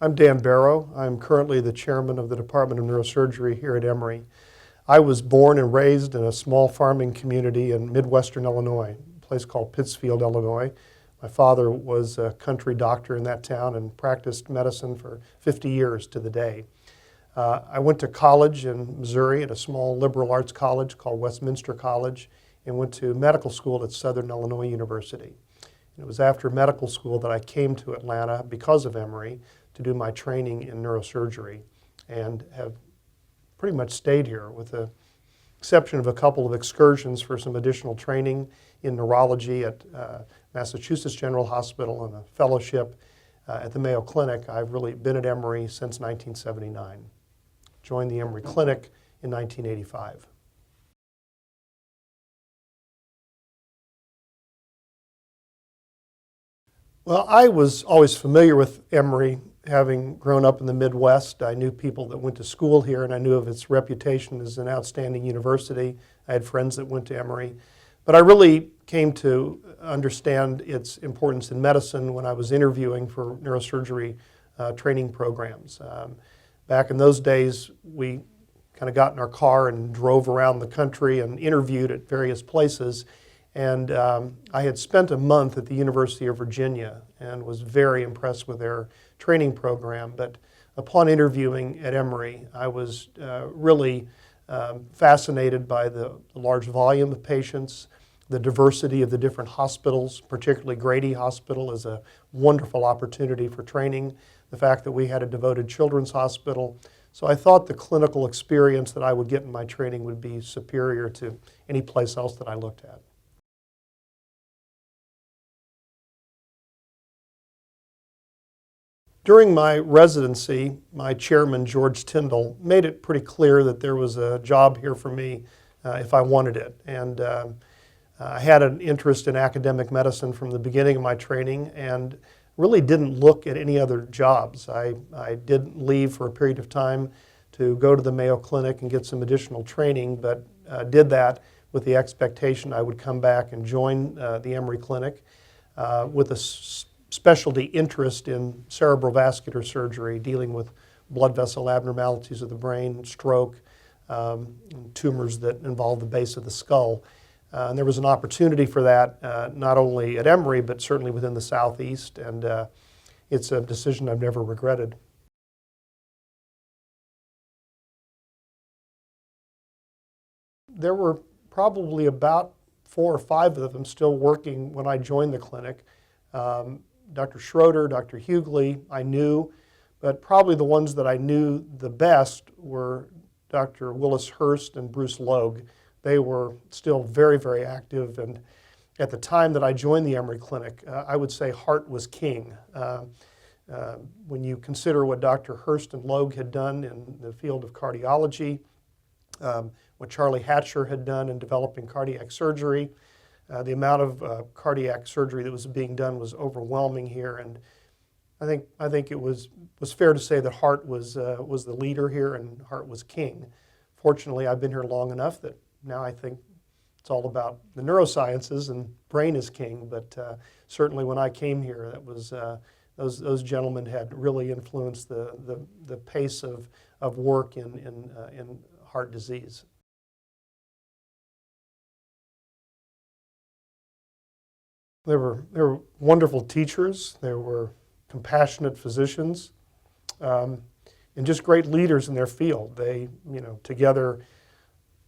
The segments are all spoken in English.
I'm Dan Barrow. I'm currently the chairman of the Department of Neurosurgery here at Emory. I was born and raised in a small farming community in Midwestern Illinois, a place called Pittsfield, Illinois. My father was a country doctor in that town and practiced medicine for 50 years to the day. I went to college in Missouri at a small liberal arts college called Westminster College and went to medical school at Southern Illinois University. And it was after medical school that I came to Atlanta because of Emory to do my training in neurosurgery and have pretty much stayed here with the exception of a couple of excursions for some additional training in neurology at Massachusetts General Hospital and a fellowship at the Mayo Clinic. I've really been at Emory since 1979. Joined the Emory Clinic in 1985. Well, I was always familiar with Emory, having grown up in the Midwest. I knew people that went to school here, and I knew of its reputation as an outstanding university. I had friends that went to Emory. But I really came to understand its importance in medicine when I was interviewing for neurosurgery training programs. Back in those days, we kind of got in our car and drove around the country and interviewed at various places. And I had spent a month at the University of Virginia and was very impressed with their training program. But upon interviewing at Emory, I was really fascinated by the large volume of patients, the diversity of the different hospitals, particularly Grady Hospital is a wonderful opportunity for training, the fact that we had a devoted children's hospital. So I thought the clinical experience that I would get in my training would be superior to any place else that I looked at. During my residency, my chairman, George Tyndall, made it pretty clear that there was a job here for me if I wanted it. And I had an interest in academic medicine from the beginning of my training and really didn't look at any other jobs. I did leave for a period of time to go to the Mayo Clinic and get some additional training, but did that with the expectation I would come back and join the Emory Clinic with a specialty interest in cerebral vascular surgery, dealing with blood vessel abnormalities of the brain, stroke, tumors that involve the base of the skull. And there was an opportunity for that, not only at Emory, but certainly within the Southeast, and it's a decision I've never regretted. There were probably about 4 or 5 of them still working when I joined the clinic. Dr. Schroeder, Dr. Hughley, I knew, but probably the ones that I knew the best were Dr. Willis Hurst and Bruce Logue. They were still very, very active, and at the time that I joined the Emory Clinic, I would say heart was king. When you consider what Dr. Hurst and Logue had done in the field of cardiology, what Charlie Hatcher had done in developing cardiac surgery, the amount of cardiac surgery that was being done was overwhelming here, and I think it was fair to say that heart was the leader here and heart was king. Fortunately, I've been here long enough that now I think it's all about the neurosciences and brain is king. But certainly when I came here, that was those gentlemen had really influenced the pace of work in heart disease. There were wonderful teachers, there were compassionate physicians, and just great leaders in their field. They, together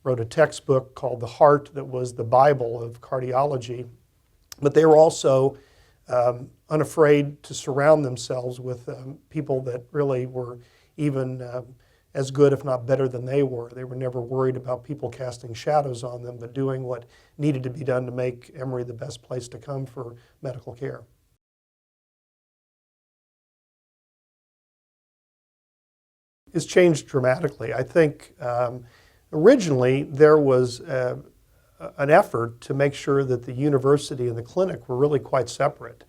wrote a textbook called The Heart that was the Bible of cardiology, but they were also unafraid to surround themselves with people that really were even as good, if not better than they were. They were never worried about people casting shadows on them, but doing what needed to be done to make Emory the best place to come for medical care. It's changed dramatically. I think originally there was an effort to make sure that the university and the clinic were really quite separate.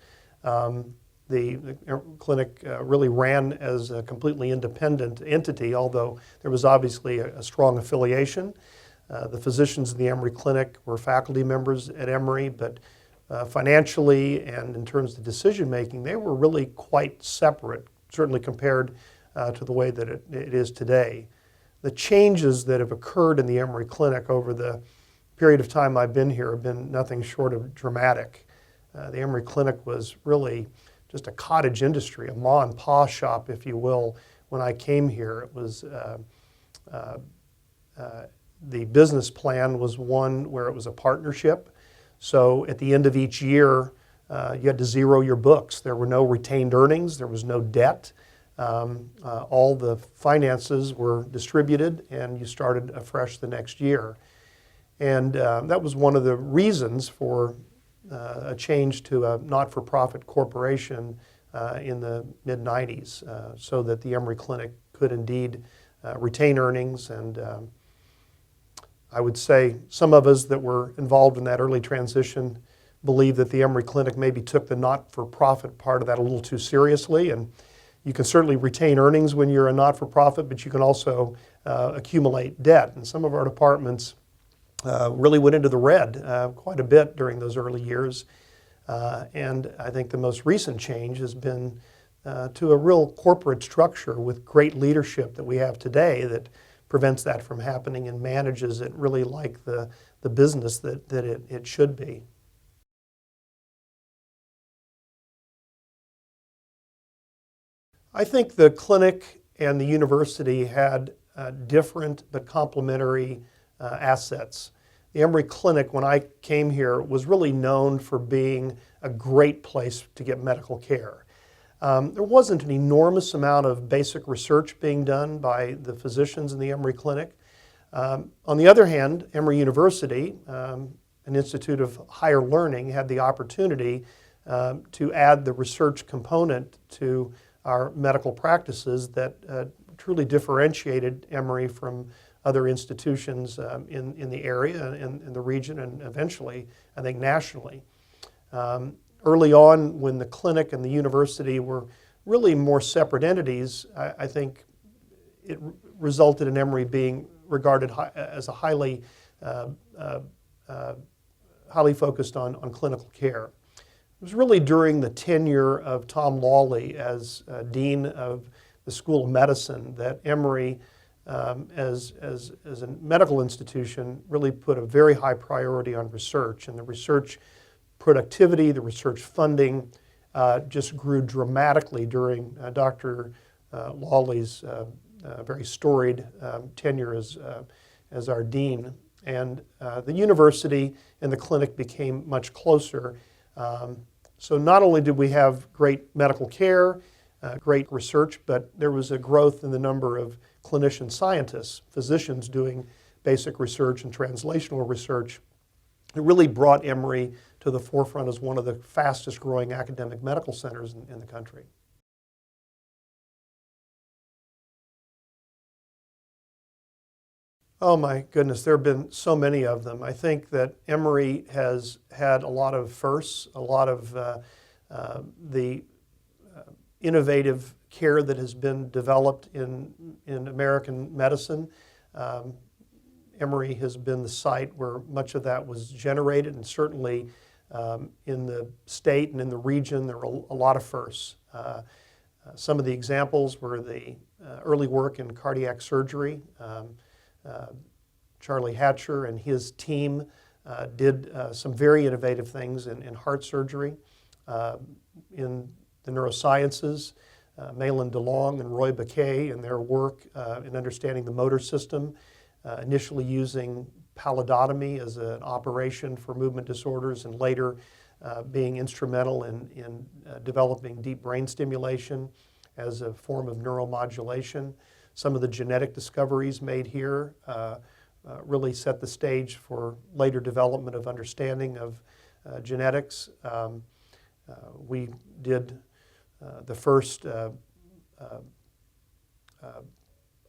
The clinic really ran as a completely independent entity, although there was obviously a strong affiliation. The physicians in the Emory Clinic were faculty members at Emory, but financially and in terms of decision making, they were really quite separate certainly compared to the way that it is today. The changes that have occurred in the Emory Clinic over the period of time I've been here have been nothing short of dramatic. The Emory Clinic was really just a cottage industry, a ma and pa shop, if you will, when I came here. It was the business plan was one where it was a partnership. So at the end of each year, you had to zero your books. There were no retained earnings. There was no debt. All the finances were distributed, and you started afresh the next year. And that was one of the reasons for a change to a not-for-profit corporation in the mid-90s, so that the Emory Clinic could indeed retain earnings. And I would say some of us that were involved in that early transition believe that the Emory Clinic maybe took the not-for-profit part of that a little too seriously. And you can certainly retain earnings when you're a not-for-profit, but you can also accumulate debt. And some of our departments really went into the red quite a bit during those early years. And I think the most recent change has been to a real corporate structure with great leadership that we have today that prevents that from happening and manages it really like the business that it should be. I think the clinic and the university had different but complementary assets. The Emory Clinic, when I came here, was really known for being a great place to get medical care. There wasn't an enormous amount of basic research being done by the physicians in the Emory Clinic. On the other hand, Emory University, an institute of higher learning, had the opportunity to add the research component to our medical practices that truly differentiated Emory from other institutions in the area, in the region, and eventually, I think, nationally. Early on, when the clinic and the university were really more separate entities, I think it resulted in Emory being regarded as a highly focused on clinical care. It was really during the tenure of Tom Lawley as Dean of the School of Medicine that Emory, as a medical institution, really put a very high priority on research. And the research productivity, the research funding just grew dramatically during Dr. Lawley's very storied tenure as our dean. And the university and the clinic became much closer. So not only did we have great medical care, great research, but there was a growth in the number of clinician scientists, physicians doing basic research and translational research. It really brought Emory to the forefront as one of the fastest growing academic medical centers in the country. Oh my goodness, there have been so many of them. I think that Emory has had a lot of firsts, a lot of the innovative care that has been developed in American medicine. Emory has been the site where much of that was generated, and certainly in the state and in the region there were a lot of firsts. Some of the examples were the early work in cardiac surgery. Charlie Hatcher and his team did some very innovative things in heart surgery. In the neurosciences, Malin DeLong and Roy Baquet and their work in understanding the motor system, initially using pallidotomy as an operation for movement disorders, and later being instrumental in developing deep brain stimulation as a form of neuromodulation. Some of the genetic discoveries made here really set the stage for later development of understanding of genetics. We did the first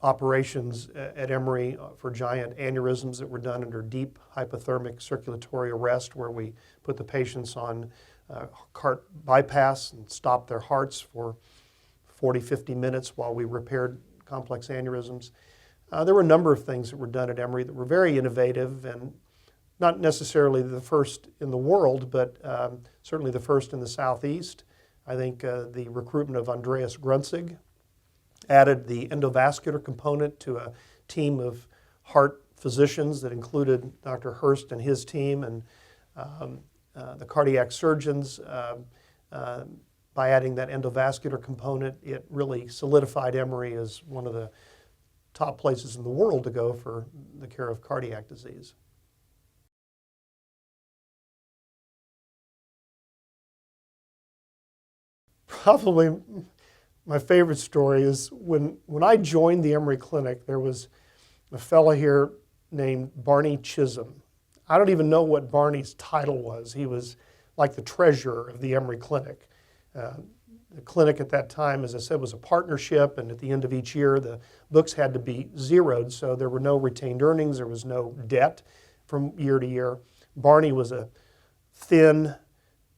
operations at Emory for giant aneurysms that were done under deep hypothermic circulatory arrest, where we put the patients on heart bypass and stopped their hearts for 40, 50 minutes while we repaired complex aneurysms. There were a number of things that were done at Emory that were very innovative and not necessarily the first in the world, but certainly the first in the Southeast. I think the recruitment of Andreas Grunzig added the endovascular component to a team of heart physicians that included Dr. Hurst and his team, and the cardiac surgeons. By adding that endovascular component, it really solidified Emory as one of the top places in the world to go for the care of cardiac disease. Probably my favorite story is when I joined the Emory Clinic, there was a fellow here named Barney Chisholm. I don't even know what Barney's title was. He was like the treasurer of the Emory Clinic. The clinic at that time, as I said, was a partnership, and at the end of each year, the books had to be zeroed, so there were no retained earnings, there was no debt from year to year. Barney was a thin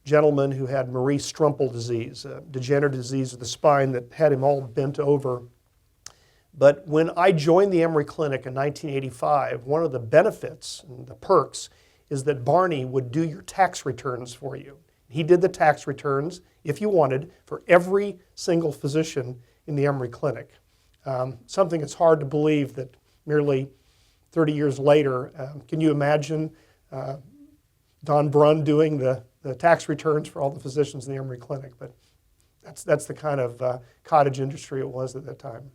gentleman who had Marie Strumpel disease, a degenerative disease of the spine that had him all bent over. But when I joined the Emory Clinic in 1985, one of the benefits and the perks is that Barney would do your tax returns for you. He did the tax returns, if you wanted, for every single physician in the Emory Clinic. Something that's hard to believe that merely 30 years later, can you imagine Don Brunn doing the tax returns for all the physicians in the Emory Clinic? But that's the kind of cottage industry it was at that time.